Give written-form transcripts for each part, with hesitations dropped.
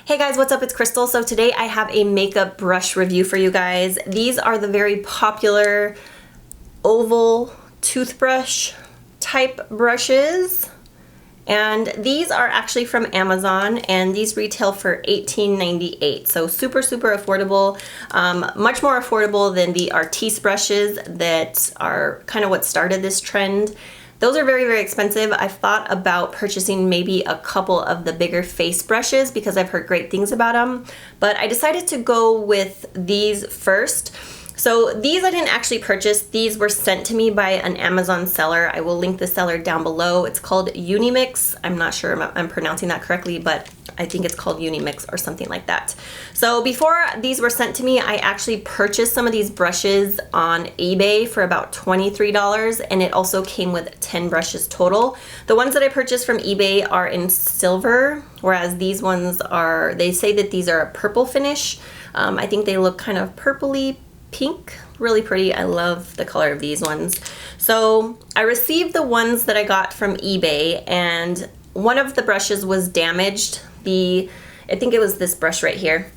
Hey guys, what's up? It's Krystal. So today I have a makeup brush review for you guys. These are the very popular oval toothbrush type brushes. And these are actually from Amazon, and these retail for $18.98. So super affordable, much more affordable than the Artiste brushes that are kind of what started this trend. Those are very expensive. I've thought about purchasing maybe a couple of the bigger face brushes because I've heard great things about them, but I decided to go with these first. So these I didn't actually purchase. These were sent to me by an Amazon seller. I will link the seller down below. It's called Unimix. I'm not sure I'm pronouncing that correctly, but I think it's called Unimix or something like that. So before these were sent to me, I actually purchased some of these brushes on eBay for about $23, and it also came with 10 brushes total. The ones that I purchased from eBay are in silver, whereas these ones are, they say that these are a purple finish. I think they look kind of purpley pink, really pretty. I love the color of these ones. So I received the ones that I got from eBay, and one of the brushes was damaged. I think it was this brush right here.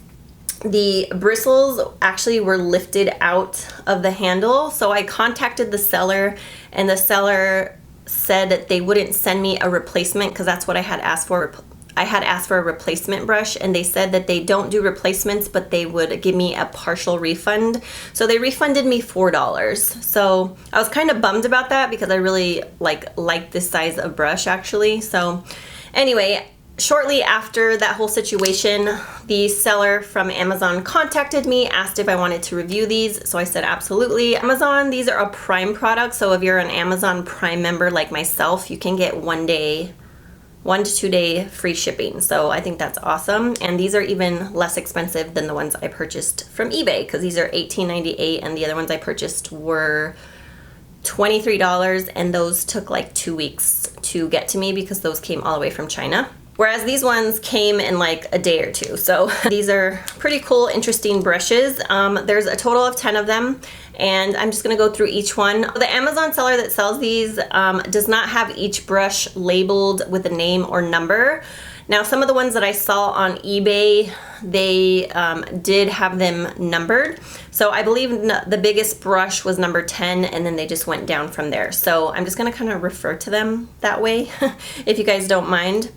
The bristles actually were lifted out of the handle. So I contacted the seller, and the seller said that they wouldn't send me a replacement because that's what I had asked for. I had asked for a replacement brush, and they said that they don't do replacements, but they would give me a partial refund. So they refunded me $4. So I was kind of bummed about that because I really like this size of brush actually. So anyway, shortly after that whole situation, the seller from Amazon contacted me, asked if I wanted to review these. So I said absolutely. Amazon, these are a Prime product. So if you're an Amazon Prime member like myself, you can get 1 to 2 day free shipping. So I think that's awesome. And these are even less expensive than the ones I purchased from eBay because these are $18.98 and the other ones I purchased were $23, and those took like 2 weeks to get to me because those came all the way from China. Whereas these ones came in like a day or two. So these are pretty cool, interesting brushes. There's a total of 10 of them, and I'm just gonna go through each one. The Amazon seller that sells these does not have each brush labeled with a name or number. Now, some of the ones that I saw on eBay, they did have them numbered. So I believe the biggest brush was number 10, and then they just went down from there. So I'm just gonna kind of refer to them that way, if you guys don't mind.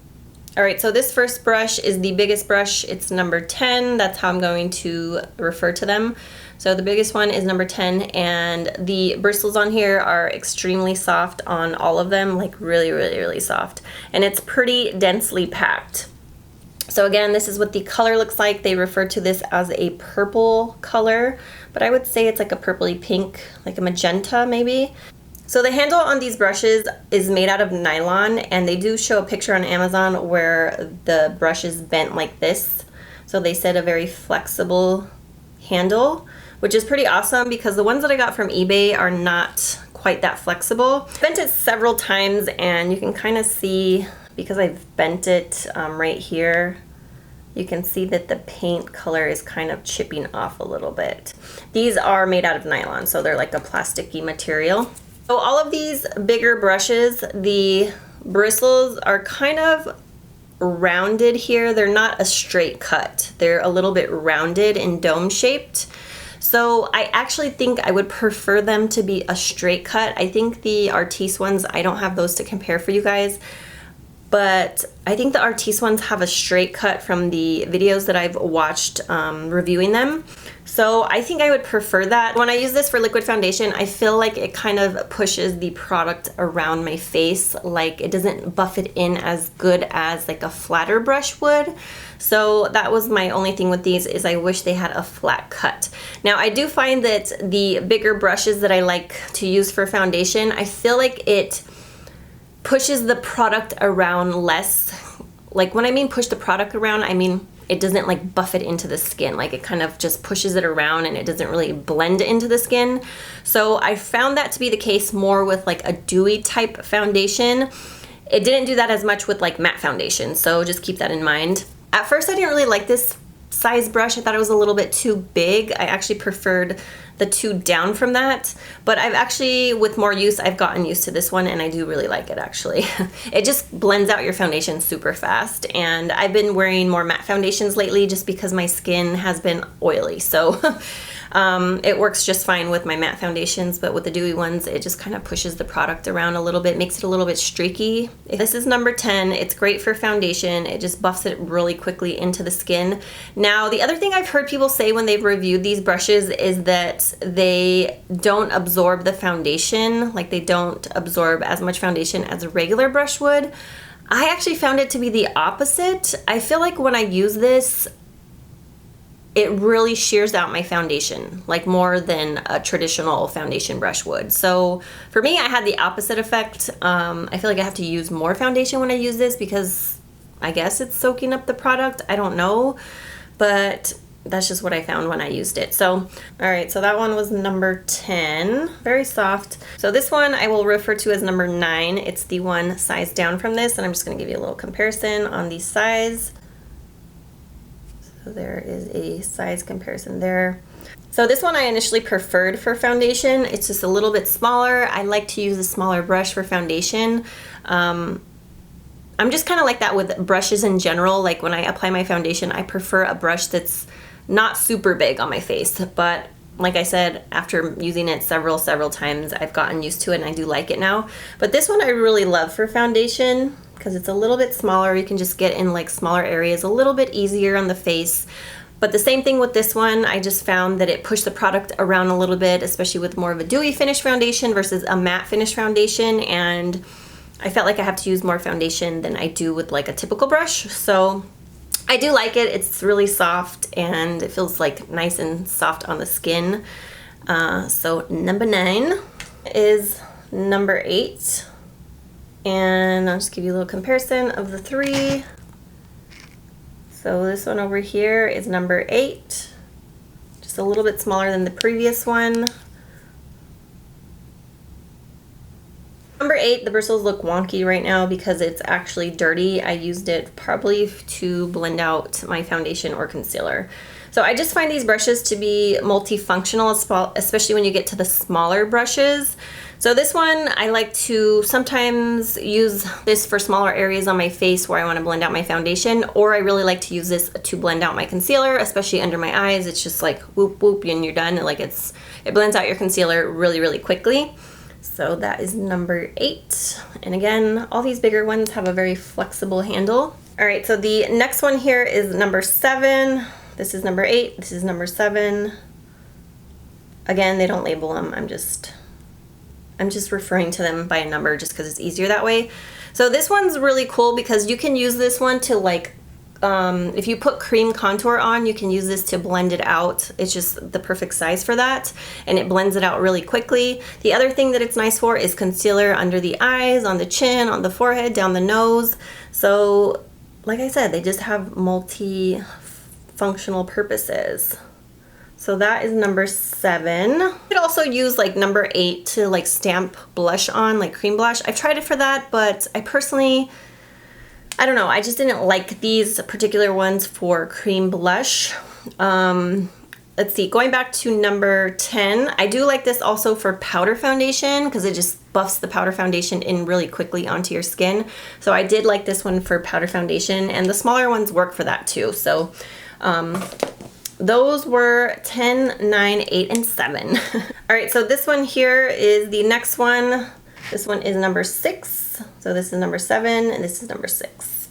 All right, so this first brush is the biggest brush. It's number 10. That's how I'm going to refer to them. So the biggest one is number 10, and the bristles on here are extremely soft on all of them, like really soft. And it's pretty densely packed. So again, this is what the color looks like. They refer to this as a purple color, but I would say it's like a purpley pink, like a magenta maybe. So the handle on these brushes is made out of nylon, and they do show a picture on Amazon where the brush is bent like this. So they said a very flexible handle, which is pretty awesome because the ones that I got from eBay are not quite that flexible. I bent it several times, and you can kind of see, because I've bent it right here, you can see that the paint color is kind of chipping off a little bit. These are made out of nylon, so they're like a plasticky material. So all of these bigger brushes, the bristles are kind of rounded here. They're not a straight cut. They're a little bit rounded and dome shaped. So I actually think I would prefer them to be a straight cut. I think the Artiste ones, I don't have those to compare for you guys, but I think the Artiste ones have a straight cut from the videos that I've watched reviewing them. So I think I would prefer that. When I use this for liquid foundation, I feel like it kind of pushes the product around my face. Like it doesn't buff it in as good as like a flatter brush would. So that was my only thing with these, is I wish they had a flat cut. Now I do find that the bigger brushes that I like to use for foundation, I feel like it pushes the product around less. Like when I mean push the product around, I mean it doesn't like buff it into the skin. Like it kind of just pushes it around and it doesn't really blend into the skin. So I found that to be the case more with like a dewy type foundation. It didn't do that as much with like matte foundation, so just keep that in mind. At first I didn't really like this size brush. I thought it was a little bit too big. I actually preferred the two down from that, but I've actually, with more use, I've gotten used to this one and I do really like it actually. It just blends out your foundation super fast, and I've been wearing more matte foundations lately just because my skin has been oily, so it works just fine with my matte foundations, but with the dewy ones, it just kind of pushes the product around a little bit, makes it a little bit streaky. This is number 10. It's great for foundation. It just buffs it really quickly into the skin. Now, the other thing I've heard people say when they've reviewed these brushes is that they don't absorb the foundation, like they don't absorb as much foundation as a regular brush would. I actually found it to be the opposite. I feel like when I use this, it really shears out my foundation, like more than a traditional foundation brush would. So for me, I had the opposite effect. I feel like I have to use more foundation when I use this because I guess it's soaking up the product. I don't know, but that's just what I found when I used it. So, all right, so that one was number 10, very soft. So this one I will refer to as number 9. It's the one size down from this, and I'm just gonna give you a little comparison on the size. So there is a size comparison there. So this one I initially preferred for foundation. It's just a little bit smaller. I like to use a smaller brush for foundation. I'm just kind of like that with brushes in general. Like when I apply my foundation, I prefer a brush that's not super big on my face. But like I said, after using it several times, I've gotten used to it and I do like it now. But this one I really love for foundation because it's a little bit smaller. You can just get in like smaller areas a little bit easier on the face. But the same thing with this one, I just found that it pushed the product around a little bit, especially with more of a dewy finish foundation versus a matte finish foundation. And I felt like I have to use more foundation than I do with like a typical brush. So I do like it. It's really soft and it feels like nice and soft on the skin. So number 9 is number 8. And I'll just give you a little comparison of the 3. So this one over here is number 8, just a little bit smaller than the previous one. Number 8, the bristles look wonky right now because it's actually dirty. I used it probably to blend out my foundation or concealer. So I just find these brushes to be multifunctional, especially when you get to the smaller brushes. So this one, I like to sometimes use this for smaller areas on my face where I want to blend out my foundation, or I really like to use this to blend out my concealer, especially under my eyes. It's just like whoop whoop and you're done. Like it blends out your concealer really quickly. So that is number 8. And again, all these bigger ones have a very flexible handle. All right, so the next one here is number 7. This is number 8, this is number 7. Again, they don't label them. I'm just referring to them by a number just because it's easier that way. So this one's really cool because you can use this one to like, if you put cream contour on, you can use this to blend it out. It's just the perfect size for that, and it blends it out really quickly. The other thing that it's nice for is concealer under the eyes, on the chin, on the forehead, down the nose. So like I said, they just have multi-functional purposes. So that is number 7. You could also use like number 8 to like stamp blush on, like cream blush. I've tried it for that, but I personally, I don't know, I just didn't like these particular ones for cream blush. Let's see, going back to number 10, I do like this also for powder foundation because it just buffs the powder foundation in really quickly onto your skin. So I did like this one for powder foundation, and the smaller ones work for that too. So those were 10, 9, 8, and 7. All right, so this one here is the next one. This one is number 6. So this is number 7, and this is number 6.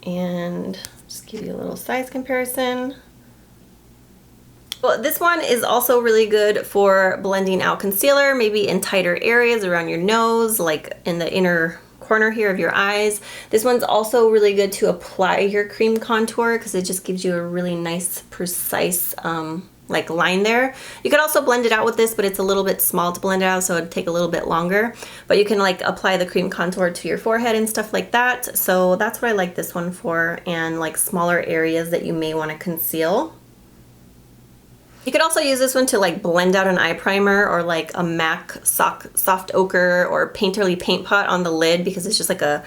And just give you a little size comparison. Well, this one is also really good for blending out concealer, maybe in tighter areas around your nose, like in the inner corner here of your eyes. This one's also really good to apply your cream contour because it just gives you a really nice, precise like line there. You could also blend it out with this, but it's a little bit small to blend out, so it'd take a little bit longer. But you can like apply the cream contour to your forehead and stuff like that. So that's what I like this one for, and like smaller areas that you may want to conceal. You could also use this one to like blend out an eye primer or like a MAC soft ochre or painterly paint pot on the lid because it's just like a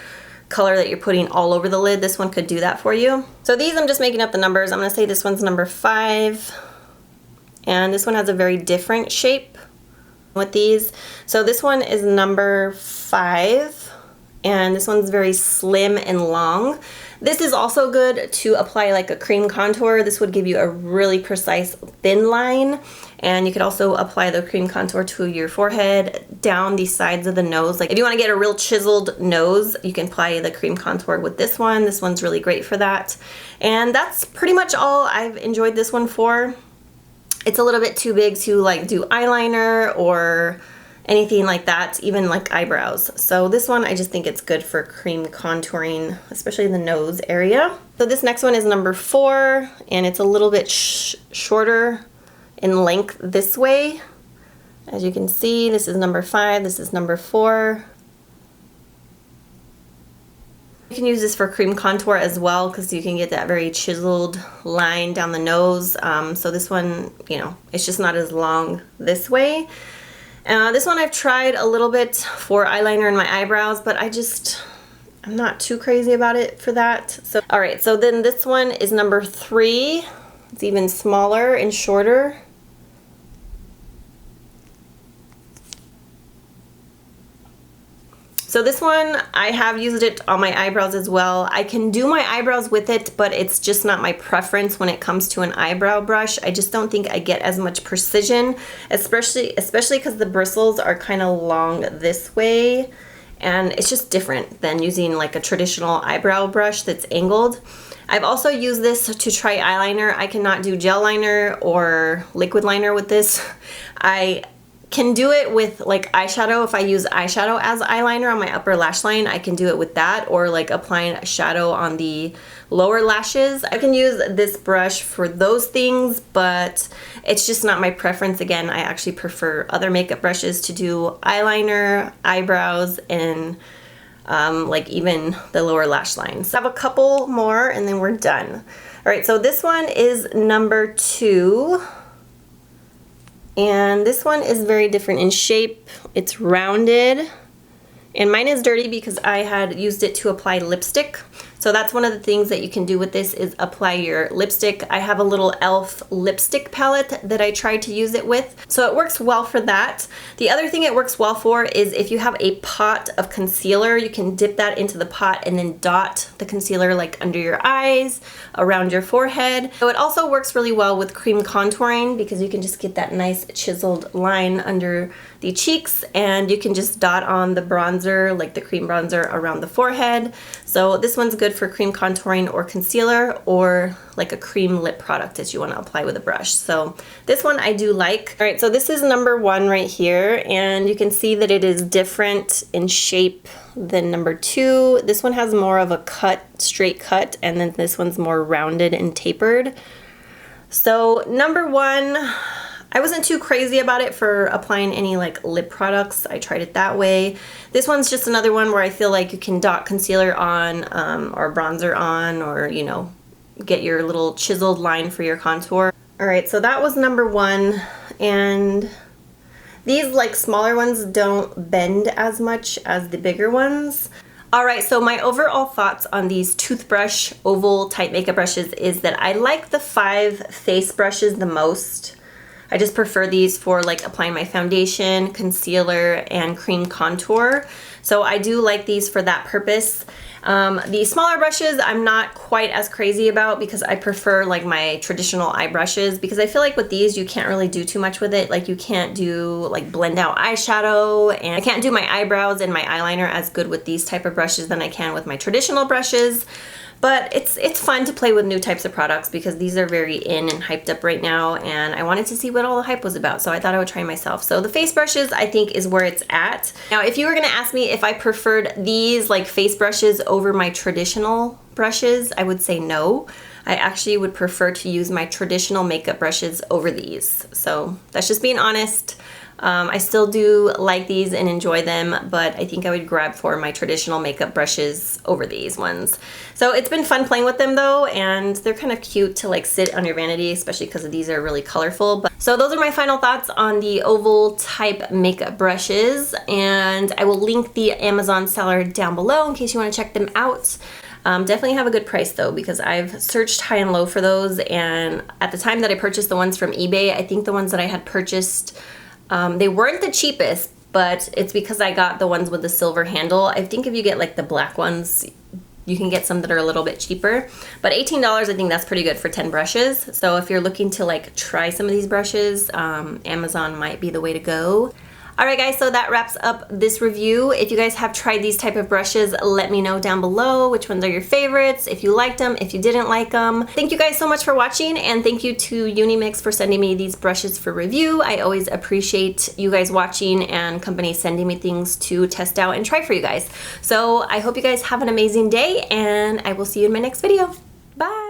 color that you're putting all over the lid. This one could do that for you. So these, I'm just making up the numbers. I'm gonna say this one's number 5, and this one has a very different shape with these. So this one is number 5, and this one's very slim and long. This is also good to apply like a cream contour. This would give you a really precise thin line, and you could also apply the cream contour to your forehead, down the sides of the nose. Like if you want to get a real chiseled nose, you can apply the cream contour with this one. This one's really great for that. And that's pretty much all I've enjoyed this one for. It's a little bit too big to like do eyeliner or anything like that, even like eyebrows. So this one, I just think it's good for cream contouring, especially the nose area. So this next one is number 4, and it's a little bit shorter in length this way. As you can see, this is number 5, this is number 4. You can use this for cream contour as well, because you can get that very chiseled line down the nose. So this one, you know, it's just not as long this way. This one I've tried a little bit for eyeliner in my eyebrows, but I'm not too crazy about it for that. So, all right, so then this one is number 3. It's even smaller and shorter. So this one, I have used it on my eyebrows as well. I can do my eyebrows with it, but it's just not my preference when it comes to an eyebrow brush. I just don't think I get as much precision, especially because the bristles are kind of long this way, and it's just different than using like a traditional eyebrow brush that's angled. I've also used this to try eyeliner. I cannot do gel liner or liquid liner with this. I can do it with like eyeshadow. If I use eyeshadow as eyeliner on my upper lash line, I can do it with that, or like applying shadow on the lower lashes. I can use this brush for those things, but it's just not my preference. Again, I actually prefer other makeup brushes to do eyeliner, eyebrows, and like even the lower lash lines. So I have a couple more and then we're done. All right, so this one is number 2. And this one is very different in shape. It's rounded, and mine is dirty because I had used it to apply lipstick. So that's one of the things that you can do with this, is apply your lipstick. I have a little e.l.f. lipstick palette that I tried to use it with, so it works well for that. The other thing it works well for is if you have a pot of concealer, you can dip that into the pot and then dot the concealer like under your eyes, around your forehead. So it also works really well with cream contouring, because you can just get that nice chiseled line under the cheeks, and you can just dot on the bronzer, like the cream bronzer, around the forehead. So this one's good for cream contouring or concealer, or like a cream lip product that you want to apply with a brush. So this one I do like. All right, so this is number 1 right here, and you can see that it is different in shape than number 2. This one has more of a cut, straight cut, and then this one's more rounded and tapered. So number 1, I wasn't too crazy about it for applying any like lip products. I tried it that way. This one's just another one where I feel like you can dot concealer on or bronzer on, or, you know, get your little chiseled line for your contour. All right, so that was number 1, and these like smaller ones don't bend as much as the bigger ones. All right, so my overall thoughts on these toothbrush oval type makeup brushes is that I like the 5 face brushes the most. I just prefer these for like applying my foundation, concealer, and cream contour. So I do like these for that purpose. The smaller brushes I'm not quite as crazy about, because I prefer like my traditional eye brushes, because I feel like with these you can't really do too much with it. Like you can't do like blend out eyeshadow, and I can't do my eyebrows and my eyeliner as good with these type of brushes than I can with my traditional brushes. But it's fun to play with new types of products, because these are very in and hyped up right now, and I wanted to see what all the hype was about, so I thought I would try myself. So the face brushes I think is where it's at. Now if you were gonna ask me if I preferred these like face brushes over my traditional brushes, I would say no. I actually would prefer to use my traditional makeup brushes over these. So that's just being honest. I still do like these and enjoy them, but I think I would grab for my traditional makeup brushes over these ones. So it's been fun playing with them though, and they're kind of cute to like sit on your vanity, especially because these are really colorful. So those are my final thoughts on the oval type makeup brushes, and I will link the Amazon seller down below in case you want to check them out. Definitely have a good price though, because I've searched high and low for those, and at the time that I purchased the ones from eBay, I think the ones that I had purchased, they weren't the cheapest, but it's because I got the ones with the silver handle. I think if you get like the black ones, you can get some that are a little bit cheaper, but $18, I think that's pretty good for 10 brushes. So if you're looking to like try some of these brushes, Amazon might be the way to go. Alright guys, so that wraps up this review. If you guys have tried these type of brushes, let me know down below which ones are your favorites, if you liked them, if you didn't like them. Thank you guys so much for watching, and thank you to Unimix for sending me these brushes for review. I always appreciate you guys watching and companies sending me things to test out and try for you guys. So I hope you guys have an amazing day, and I will see you in my next video. Bye!